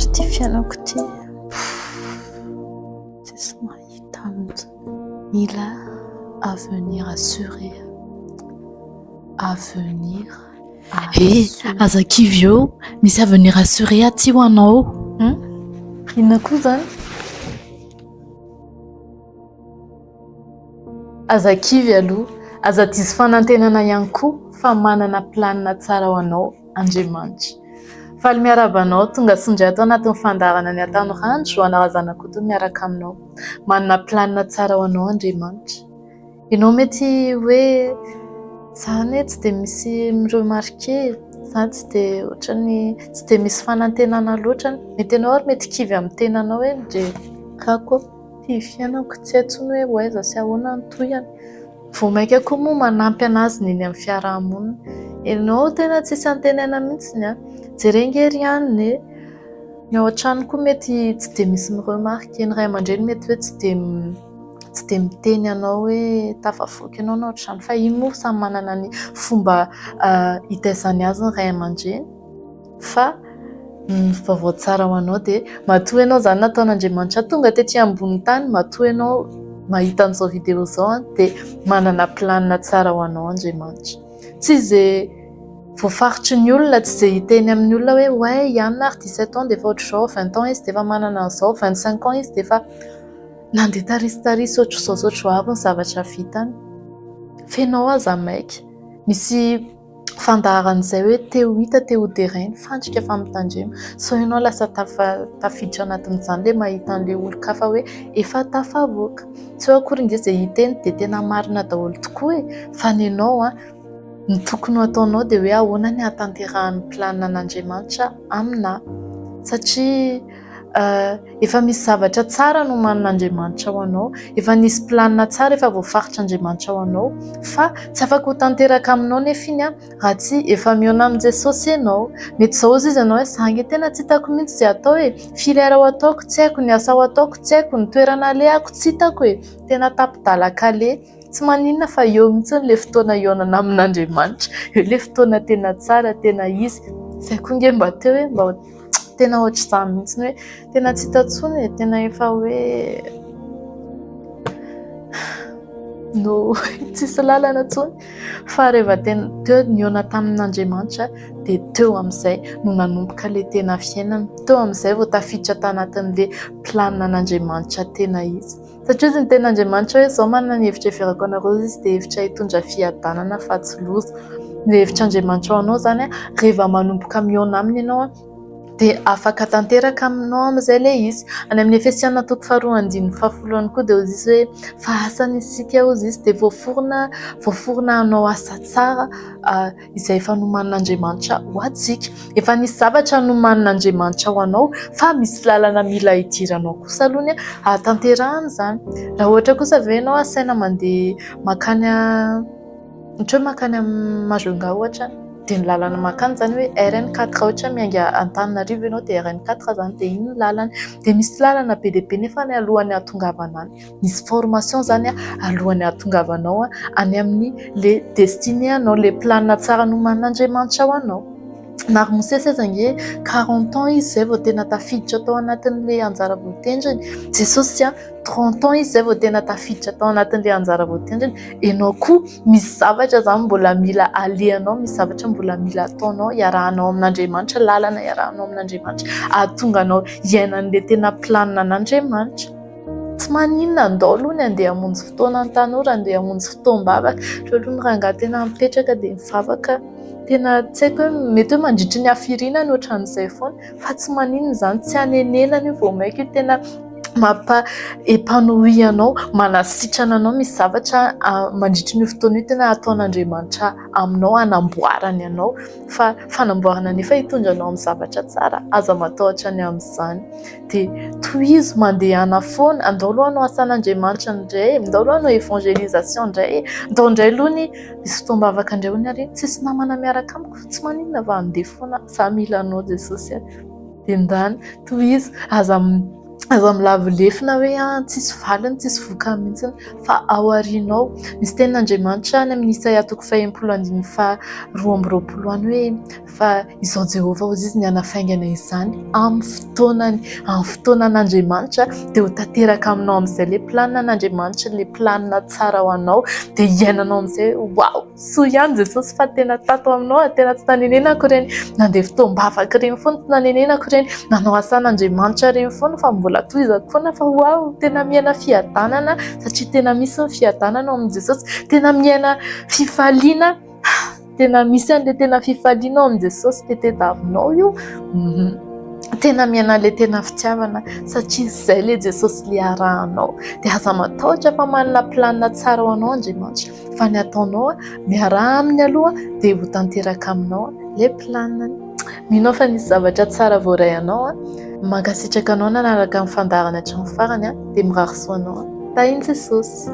ary ty fiainako ty tsisy mahita mihitsy. Mila avenir assuré. Avenir assuré. Azakivy eo misy avenir assuré aty ho anao. Inona koa zany? Azakivy aloha, aza diso fanantenana ihany koa fa manana planina tsara ho anao Andriamanitra. Faly miaraba anao tonga sondray atao anatin'ny fandarana ny ataon'ny randro anahazana koto miaraka aminao. Manana planina tsara ho anao Andriamanitra. Ianao mety hoe zany tsy dia misy miremarqué, zany tsy dia ohatrany tsy dia misy fanantenana loatra. Mety ianao ary mety kivy amin'ny tenanao hoe ndre kako ty fiainako tsy aitsony hoe aiza sy ahoana ny tohany. Vao maika koa moa manampy anazy neny amin'ny fiarahamonina. Ianao tena tsisy antenana mihitsy a. Jerengery ihany ny ao an-trano koa mety tsy dia misy miremarqué, ny ray aman-dreny mety hoe tsy dia miteny anao hoe tafavoaka ianao na ohatrany, fa iny moa samy manana ny fomba hitaizany azy ny ray aman-dreny. Fa ny vaovao tsara ho anao dia matoa ianao zany nataon'Andriamanitra tonga tetỳ ambony tany, matoa ianao mahita an'izao vidéo izao dia manana planina tsara ho anao Andriamanitra. Tsy izay voafaritry ny olona, tsy izay hiteny amin'ny olona hoe ouais ihany ary 17 ans dia efa ohatr'izao, 20 ans izy dia efa manana an'izao, 25 ans izy dia efa nandeha tarisitarisy ohatr'izao ohatr'izao avy ny zavatra vitany. Fenao aza maika. Misy fandaharan'izay hoe teo hita teo terrain, fandrika fa mitandremo. So ianao lasa tafiditra anatin'izany ilay mahita an'ilay olon-kafa hoe efa tafavoaka. Tsy hoe akory nge izay hiteny dia tena marina daholo tokoa fa ny ianao ny tokony ataonao dia hoe ahoana ny hahatanterahan'ny planina an'Andriamanitra aminà. Satria efa misy zavatra tsara no manan'Andriamanitra ho anao, efa nisy planina tsara efa voafaritr'Andriamanitra ho anao, fa tsy afaka ho tanteraka aminao nefa iny raha tsy efa mihaona amin'i Jesosy ianao. Mety izao izy ianao hoe zangy tena tsy hitako mihitsy izay atao filière ho ataoko tsy haiko, ny asa ho ataoko tsy haiko, ny toerana aleako tsy hitako tena tapidalaka le. Tsy maninona fa eo mihitsy ilay fotoana ionana amin'Andriamanitra, eo ilay fotoana tena tsara, tena izy. Izay koa nge mba teo mba tena ohatr'izany mihitsy hoe tena tsy hita intsony tena efa hoe no tsisy lalana intsony. Fa rehefa tena teo nihaona tamin'Andriamanitra dia teo amin'izay no nanomboka ilay tena fiainana, teo amin'izay vao tafiditra tanatin'ilay planina an'Andriamanitra tena izy. Satria izy ny ten'Andriamanitra hoe izao manana ny hevitra iverako anareo izy dia hevitra hitondra fiadanana fa tsy loza. Ny hevitr'Andriamanitra ho anao zany rehefa manomboka mihaona aminy ianao dia afaka tanteraka aminao amin'izay ilay izy. Any amin'ny Efesiana 4:10 koa dia hozy izy hoe fa asany isika hozy izy dia voaforona hanao asa tsara izay efa nomanin'Andriamanitra ho antsika. Efa nisy zavatra nomanin'Andriamanitra ho anao fa misy lalana mila hidiranao kosa aloha tanterahana zany. Raha ohatra kosa ve ianao asaina mandeha makany ohatra hoe makany Majunga ohatra dia ny lalana makany zany hoe RN4 ohatra mianga Antananarivo ianao dia RN4 zany dia iny ny lalana. Dia misy lalana be dia be nefa ny alohan'ny hahatongavanao misy formation zany alohan'ny hahatongavanao any amin'ny le destiné anao, le planina tsara nomanin'Andriamanitra ho anao. Nary Mosesy zange 40 ans izy zay vao tena tafiditra tao anatin'ilay anjara voatendriny. Jesosy 30 ans izy zay vao tena tafiditra tao anatin'ilay anjara voatendriny. Ianao koa misy zavatra zany mbola mila alehanao, misy zavatra mbola mila ataonao, iarahanao amin'Andriamanitra, lalana iarahanao amin'Andriamanitra ahatonga anao iainan'ilay tena planina an'Andriamanitra. Tsy maninona andao aloha ny andeha hamonjy fotoana ny tanora, andeha hamonjy fotoam-bavaka. Ohatra aloha ny rangahy tena mipetraka dia mivavaka tena tsy haiko hoe mety hoe mandritry ny hafirinana ohatran'izay foana, fa tsy maninona zany, tsy hanenenana io vao maika io tena épanoui anao, manasitrana anao. Misy zavatra mandritry ny fotoana io tena ataon'Andriamanitra aminao, hanamboarany anao, fa fanamboarana nefa hitondra anao amin'ny zavatra tsara, aza matahotra ny amin'izany. Dia tohizo mandehana foana, andao aloha anao asan'Andriamanitra indray, andao aloha anao évangélisation indray, andao indray aloha ny misy fotoam-bavaka indray hono ary tsisy namana miaraka amiko, tsy maninona fa andeha foana, za mila anao Jesosy dia ndany tohizo aza aza milavolefina hoe tsisy valiny tsisy vokany mihitsiny fa ao aorianao. Misy tenin'Andriamanitra any amin'ny Isaia 2:20 any hoe fa izao Jehovah hozy izy ny anafaingana izany amin'ny fotoanan'Andriamanitra dia ho tanteraka aminao amin'izay le planina an'Andriamanitra, le planina tsara ho anao dia hiainanao amin'izay. Wow, soa ihany Jesosy fa tena tato aminao, tena tsy nanenenako ireny nandeha fotoam-bavaka ireny foana, tsy nanenenako ireny nanao asan'Andriamanitra ireny foana fa mbola tohizako foana fa wow, tena miaina fiadanana satria tena misy ny fiadanana ao amin'i Jesosy, tena miaina fifaliana, tena misy an'ilay tena fifaliana ao amin'i Jesosy, dia tediavinao io. Tena miaina le tena fitiavana satria izay le Jesosy le arahanao, dia aza matahotra fa manana planina tsara ho anao Andriamanitra, fa ny ataonao miaraha aminy aloha dia ho tanteraka aminao le planinany. Mino fa nisy zavatra tsara voaray anao, mankasitraka anao nanaraka amin'ny fandaharana hatramin'ny farany dia mirary soa anao. Tahiny Jesosy.